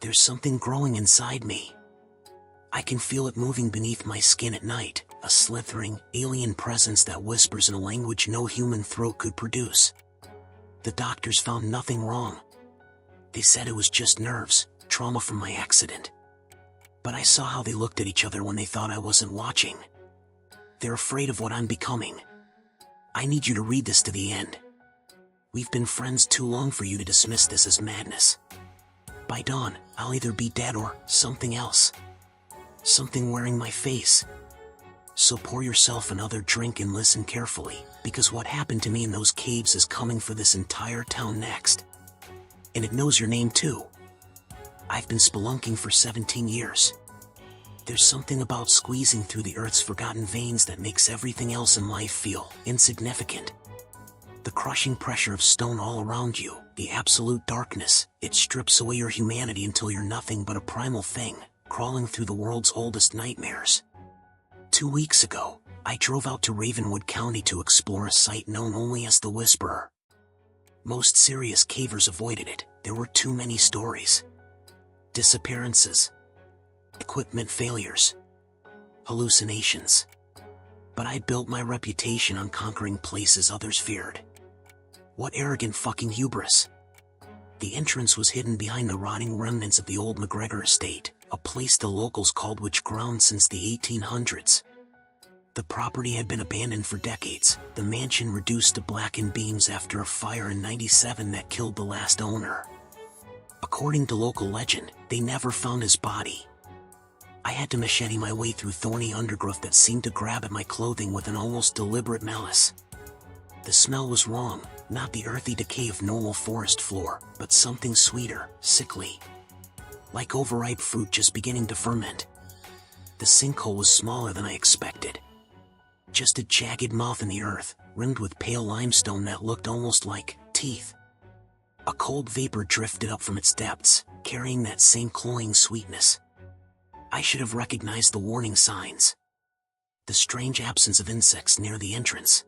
There's something growing inside me. I can feel it moving beneath my skin at night, a slithering, alien presence that whispers in a language no human throat could produce. The doctors found nothing wrong. They said it was just nerves, trauma from my accident. But I saw how they looked at each other when they thought I wasn't watching. They're afraid of what I'm becoming. I need you to read this to the end. We've been friends too long for you to dismiss this as madness. By dawn, I'll either be dead or something else. Something wearing my face. So pour yourself another drink and listen carefully, because what happened to me in those caves is coming for this entire town next. And it knows your name too. I've been spelunking for 17 years. There's something about squeezing through the earth's forgotten veins that makes everything else in life feel insignificant. The crushing pressure of stone all around you, the absolute darkness, it strips away your humanity until you're nothing but a primal thing, crawling through the world's oldest nightmares. 2 weeks ago, I drove out to Ravenwood County to explore a site known only as the Whisperer. Most serious cavers avoided it. There were too many stories. Disappearances. Equipment failures. Hallucinations. But I built my reputation on conquering places others feared. What arrogant fucking hubris. The entrance was hidden behind the rotting remnants of the old McGregor estate, a place the locals called witch ground since the 1800s. The property had been abandoned for decades, the mansion reduced to blackened beams after a fire in '97 that killed the last owner. According to local legend, they never found his body. I had to machete my way through thorny undergrowth that seemed to grab at my clothing with an almost deliberate malice. The smell was wrong, not the earthy decay of normal forest floor, but something sweeter, sickly. Like overripe fruit just beginning to ferment. The sinkhole was smaller than I expected. Just a jagged mouth in the earth, rimmed with pale limestone that looked almost like teeth. A cold vapor drifted up from its depths, carrying that same cloying sweetness. I should have recognized the warning signs. The strange absence of insects near the entrance.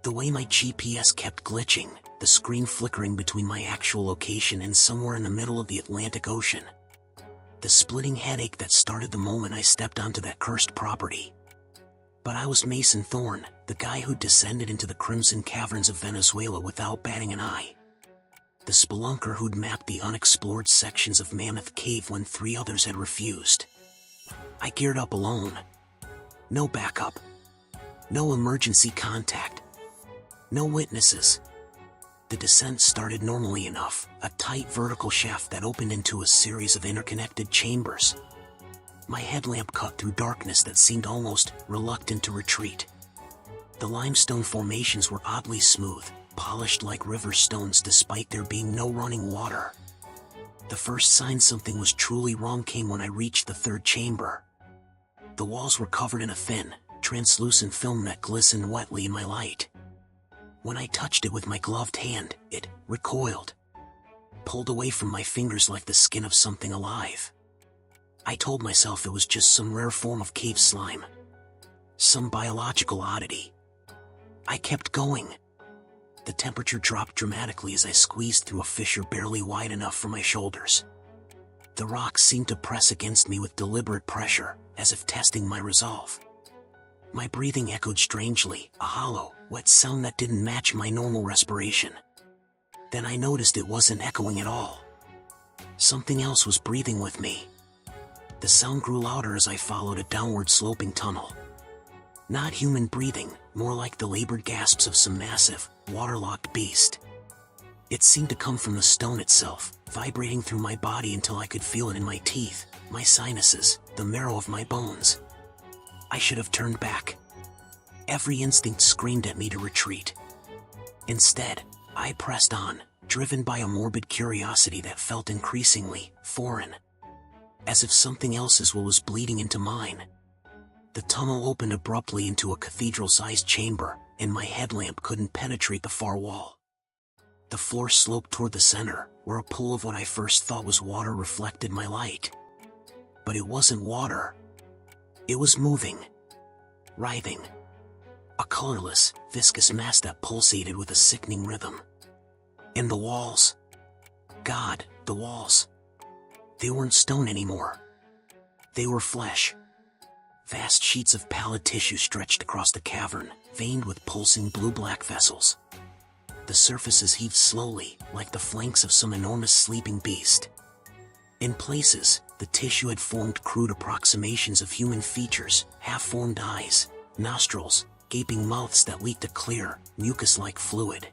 The way my GPS kept glitching, the screen flickering between my actual location and somewhere in the middle of the Atlantic Ocean. The splitting headache that started the moment I stepped onto that cursed property. But I was Mason Thorne, the guy who descended into the crimson caverns of Venezuela without batting an eye. The spelunker who'd mapped the unexplored sections of Mammoth Cave when 3 others had refused. I geared up alone. No backup. No emergency contact. No witnesses. The descent started normally enough, a tight vertical shaft that opened into a series of interconnected chambers. My headlamp cut through darkness that seemed almost reluctant to retreat. The limestone formations were oddly smooth, polished like river stones despite there being no running water. The first sign something was truly wrong came when I reached the 3rd chamber. The walls were covered in a thin, translucent film that glistened wetly in my light. When I touched it with my gloved hand, it recoiled, pulled away from my fingers like the skin of something alive. I told myself it was just some rare form of cave slime. Some biological oddity. I kept going. The temperature dropped dramatically as I squeezed through a fissure barely wide enough for my shoulders. The rocks seemed to press against me with deliberate pressure, as if testing my resolve. My breathing echoed strangely, a hollow, wet sound that didn't match my normal respiration. Then I noticed it wasn't echoing at all. Something else was breathing with me. The sound grew louder as I followed a downward sloping tunnel. Not human breathing, more like the labored gasps of some massive, waterlogged beast. It seemed to come from the stone itself, vibrating through my body until I could feel it in my teeth, my sinuses, the marrow of my bones. I should have turned back. Every instinct screamed at me to retreat. Instead, I pressed on, driven by a morbid curiosity that felt increasingly foreign. As if something else is what was bleeding into mine. The tunnel opened abruptly into a cathedral-sized chamber, and my headlamp couldn't penetrate the far wall. The floor sloped toward the center, where a pool of what I first thought was water reflected my light. But it wasn't water. It was moving. Writhing. A colorless, viscous mass that pulsated with a sickening rhythm. And the walls. God, the walls. They weren't stone anymore. They were flesh. Vast sheets of pallid tissue stretched across the cavern, veined with pulsing blue-black vessels. The surfaces heaved slowly, like the flanks of some enormous sleeping beast. In places, the tissue had formed crude approximations of human features, half-formed eyes, nostrils, gaping mouths that leaked a clear, mucus-like fluid.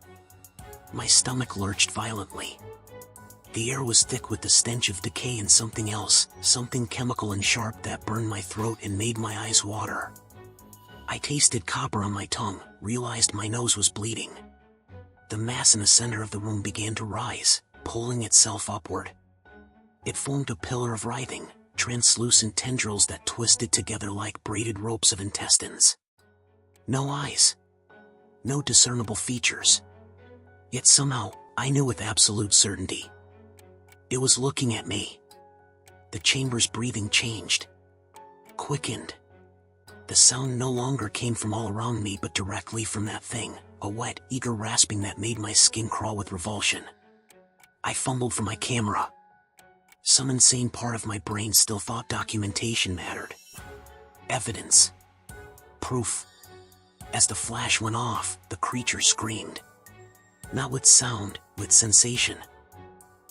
My stomach lurched violently. The air was thick with the stench of decay and something else, something chemical and sharp that burned my throat and made my eyes water. I tasted copper on my tongue, realized my nose was bleeding. The mass in the center of the room began to rise, pulling itself upward. It formed a pillar of writhing, translucent tendrils that twisted together like braided ropes of intestines. No eyes. No discernible features. Yet somehow, I knew with absolute certainty. It was looking at me. The chamber's breathing changed. Quickened. The sound no longer came from all around me but directly from that thing, a wet, eager rasping that made my skin crawl with revulsion. I fumbled for my camera. Some insane part of my brain still thought documentation mattered. Evidence. Proof. As the flash went off, the creature screamed. Not with sound, with sensation.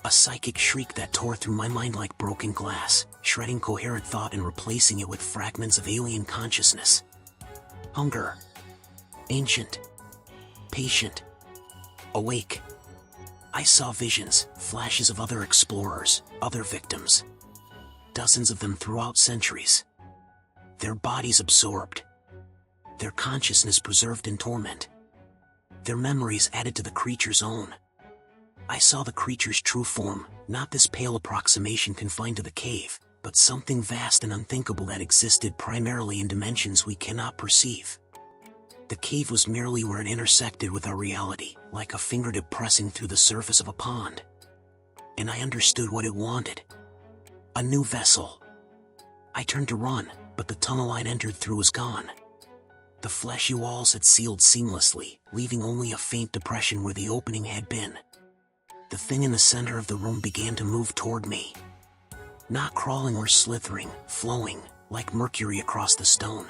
A psychic shriek that tore through my mind like broken glass, shredding coherent thought and replacing it with fragments of alien consciousness. Hunger. Ancient. Patient. Awake. I saw visions, flashes of other explorers, other victims. Dozens of them throughout centuries. Their bodies absorbed. Their consciousness preserved in torment. Their memories added to the creature's own. I saw the creature's true form, not this pale approximation confined to the cave, but something vast and unthinkable that existed primarily in dimensions we cannot perceive. The cave was merely where it intersected with our reality, like a fingertip pressing through the surface of a pond. And I understood what it wanted. A new vessel. I turned to run, but the tunnel I'd entered through was gone. The fleshy walls had sealed seamlessly, leaving only a faint depression where the opening had been. The thing in the center of the room began to move toward me. Not crawling or slithering, flowing, like mercury across the stone.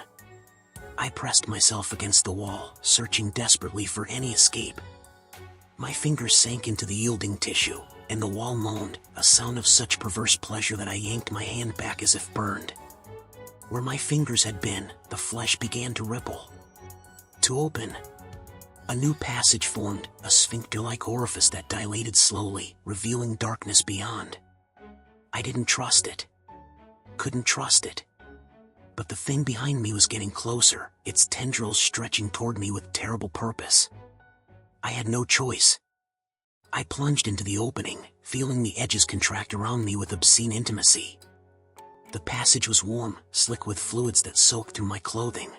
I pressed myself against the wall, searching desperately for any escape. My fingers sank into the yielding tissue, and the wall moaned, a sound of such perverse pleasure that I yanked my hand back as if burned. Where my fingers had been, the flesh began to ripple. To open. A new passage formed, a sphincter-like orifice that dilated slowly, revealing darkness beyond. I didn't trust it. Couldn't trust it. But the thing behind me was getting closer, its tendrils stretching toward me with terrible purpose. I had no choice. I plunged into the opening, feeling the edges contract around me with obscene intimacy. The passage was warm, slick with fluids that soaked through my clothing.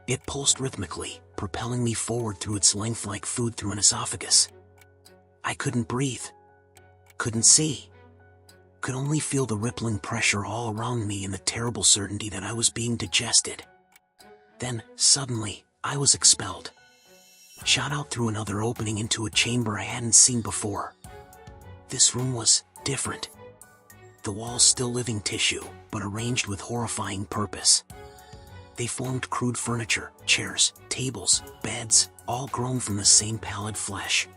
It pulsed rhythmically, propelling me forward through its length like food through an esophagus. I couldn't breathe. Couldn't see. Could only feel the rippling pressure all around me and the terrible certainty that I was being digested. Then, suddenly, I was expelled. Shot out through another opening into a chamber I hadn't seen before. This room was different. The walls still living tissue, but arranged with horrifying purpose. They formed crude furniture, chairs, tables, beds, all grown from the same pallid flesh.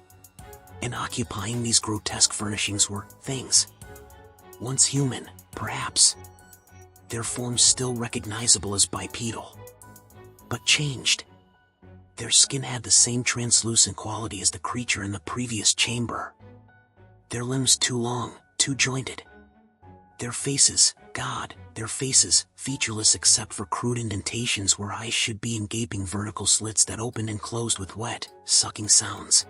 And occupying these grotesque furnishings were things. Once human, perhaps. Their forms still recognizable as bipedal. But changed. Their skin had the same translucent quality as the creature in the previous chamber. Their limbs too long, too jointed. Their faces, God, their faces, featureless except for crude indentations where eyes should be in gaping vertical slits that opened and closed with wet, sucking sounds.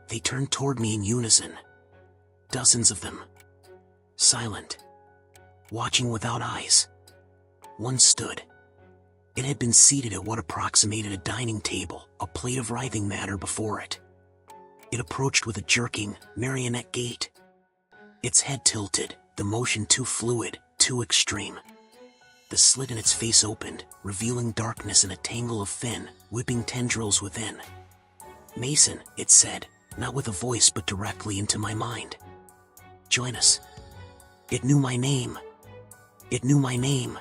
They turned toward me in unison. Dozens of them. Silent. Watching without eyes. One stood. It had been seated at what approximated a dining table, a plate of writhing matter before it. It approached with a jerking, marionette gait. Its head tilted, the motion too fluid, too extreme. The slit in its face opened, revealing darkness and a tangle of thin, whipping tendrils within. "Mason," it said, not with a voice but directly into my mind. "Join us." It knew my name. It knew my name.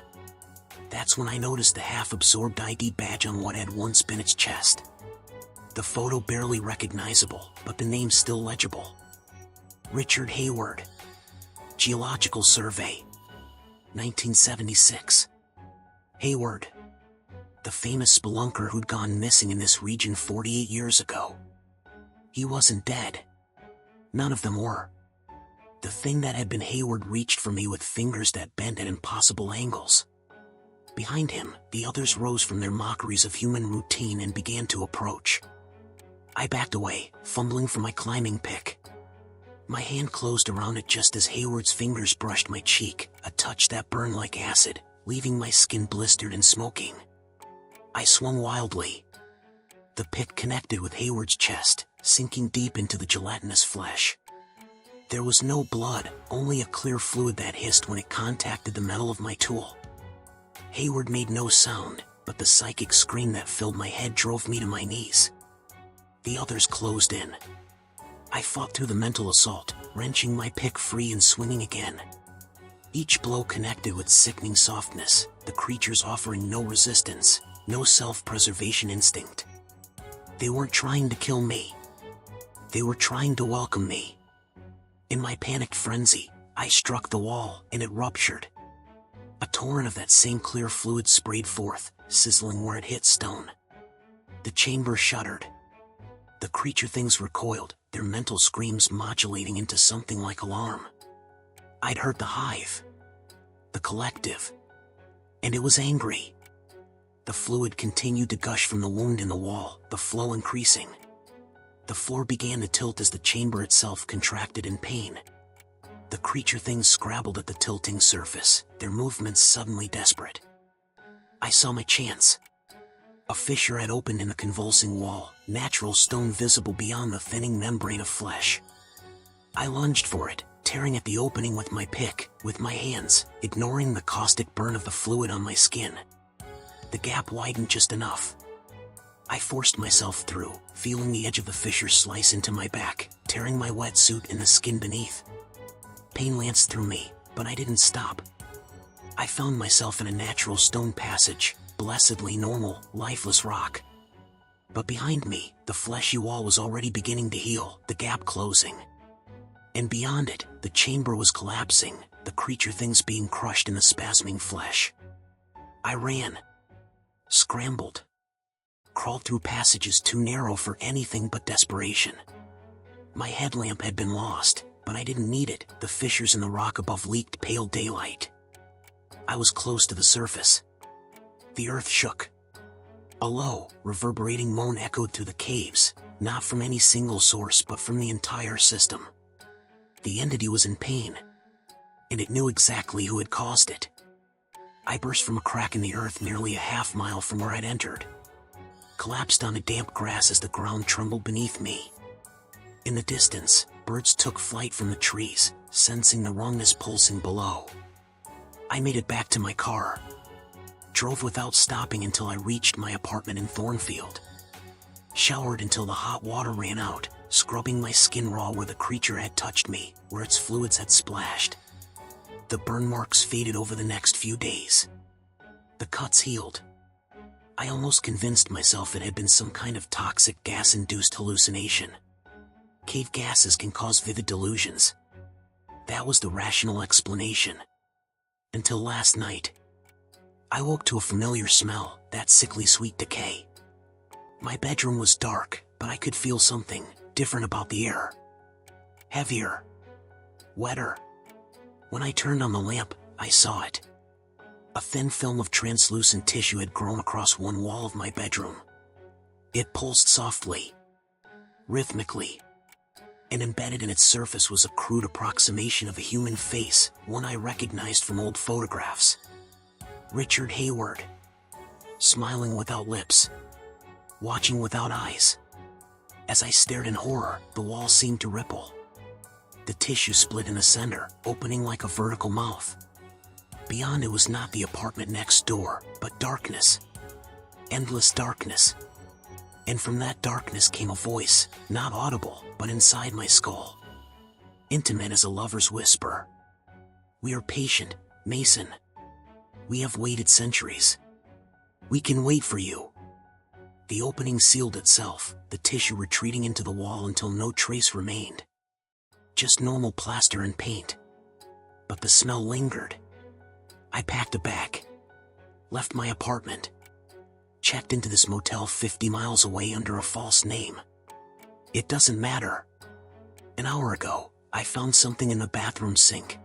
That's when I noticed the half-absorbed ID badge on what had once been its chest. The photo barely recognizable, but the name still legible. Richard Hayward. Geological Survey. 1976. Hayward. The famous spelunker who'd gone missing in this region 48 years ago. He wasn't dead. None of them were. The thing that had been Hayward reached for me with fingers that bent at impossible angles. Behind him, the others rose from their mockeries of human routine and began to approach. I backed away, fumbling for my climbing pick. My hand closed around it just as Hayward's fingers brushed my cheek, a touch that burned like acid, leaving my skin blistered and smoking. I swung wildly. The pick connected with Hayward's chest, sinking deep into the gelatinous flesh. There was no blood, only a clear fluid that hissed when it contacted the metal of my tool. Hayward made no sound, but the psychic scream that filled my head drove me to my knees. The others closed in. I fought through the mental assault, wrenching my pick free and swinging again. Each blow connected with sickening softness, the creatures offering no resistance, no self-preservation instinct. They weren't trying to kill me. They were trying to welcome me. In my panicked frenzy, I struck the wall, and it ruptured. A torrent of that same clear fluid sprayed forth, sizzling where it hit stone. The chamber shuddered. The creature things recoiled, their mental screams modulating into something like alarm. I'd hurt the hive. The collective. And it was angry. The fluid continued to gush from the wound in the wall, the flow increasing. The floor began to tilt as the chamber itself contracted in pain. The creature things scrabbled at the tilting surface, their movements suddenly desperate. I saw my chance. A fissure had opened in the convulsing wall, natural stone visible beyond the thinning membrane of flesh. I lunged for it, tearing at the opening with my pick, with my hands, ignoring the caustic burn of the fluid on my skin. The gap widened just enough. I forced myself through, feeling the edge of the fissure slice into my back, tearing my wetsuit and the skin beneath. Pain lanced through me, but I didn't stop. I found myself in a natural stone passage, blessedly normal, lifeless rock. But behind me, the fleshy wall was already beginning to heal, the gap closing. And beyond it, the chamber was collapsing, the creature things being crushed in the spasming flesh. I ran. Scrambled. Crawled through passages too narrow for anything but desperation. My headlamp had been lost, but I didn't need it, the fissures in the rock above leaked pale daylight. I was close to the surface. The earth shook. A low, reverberating moan echoed through the caves, not from any single source but from the entire system. The entity was in pain, and it knew exactly who had caused it. I burst from a crack in the earth nearly a half-mile from where I'd entered. Collapsed onto damp grass as the ground trembled beneath me. In the distance, birds took flight from the trees, sensing the wrongness pulsing below. I made it back to my car. Drove without stopping until I reached my apartment in Thornfield. Showered until the hot water ran out, scrubbing my skin raw where the creature had touched me, where its fluids had splashed. The burn marks faded over the next few days. The cuts healed. I almost convinced myself it had been some kind of toxic gas-induced hallucination. Cave gases can cause vivid delusions. That was the rational explanation. Until last night. I woke to a familiar smell, that sickly sweet decay. My bedroom was dark, but I could feel something different about the air. Heavier. Wetter. When I turned on the lamp, I saw it. A thin film of translucent tissue had grown across one wall of my bedroom. It pulsed softly, rhythmically, and embedded in its surface was a crude approximation of a human face, one I recognized from old photographs. Richard Hayward. Smiling without lips. Watching without eyes. As I stared in horror, the wall seemed to ripple. The tissue split in the center, opening like a vertical mouth. Beyond it was not the apartment next door, but darkness. Endless darkness. And from that darkness came a voice, not audible, but inside my skull. Intimate as a lover's whisper. We are patient, Mason. We have waited centuries. We can wait for you. The opening sealed itself, the tissue retreating into the wall until no trace remained. Just normal plaster and paint. But the smell lingered. I packed a bag. Left my apartment. Checked into this motel 50 miles away under a false name. It doesn't matter. An hour ago, I found something in the bathroom sink.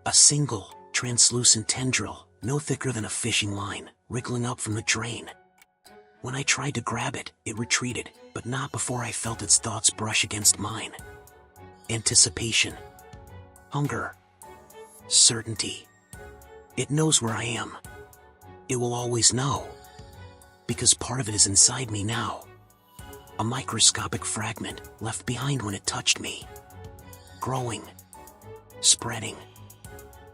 A single, translucent tendril, no thicker than a fishing line, wriggling up from the drain. When I tried to grab it, it retreated, but not before I felt its thoughts brush against mine. Anticipation. Hunger. Certainty. It knows where I am. It will always know. Because part of it is inside me now. A microscopic fragment left behind when it touched me. Growing. Spreading.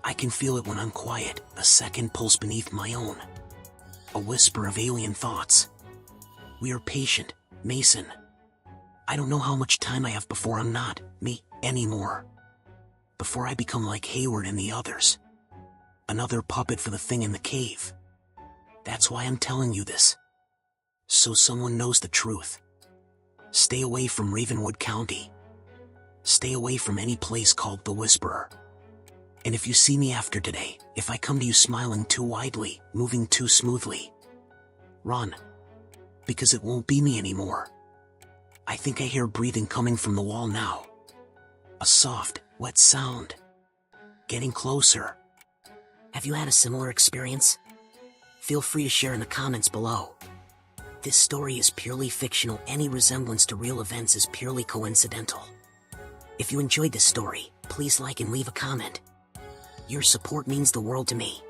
I can feel it when I'm quiet, a second pulse beneath my own. A whisper of alien thoughts. We are patient, Mason. I don't know how much time I have before I'm not me anymore. Before I become like Hayward and the others. Another puppet for the thing in the cave. That's why I'm telling you this. So someone knows the truth. Stay away from Ravenwood County. Stay away from any place called the Whisperer. And if you see me after today, if I come to you smiling too widely, moving too smoothly, run. Because it won't be me anymore. I think I hear breathing coming from the wall now. A soft, wet sound. Getting closer. Have you had a similar experience? Feel free to share in the comments below. This story is purely fictional. Any resemblance to real events is purely coincidental. If you enjoyed this story, please like and leave a comment. Your support means the world to me.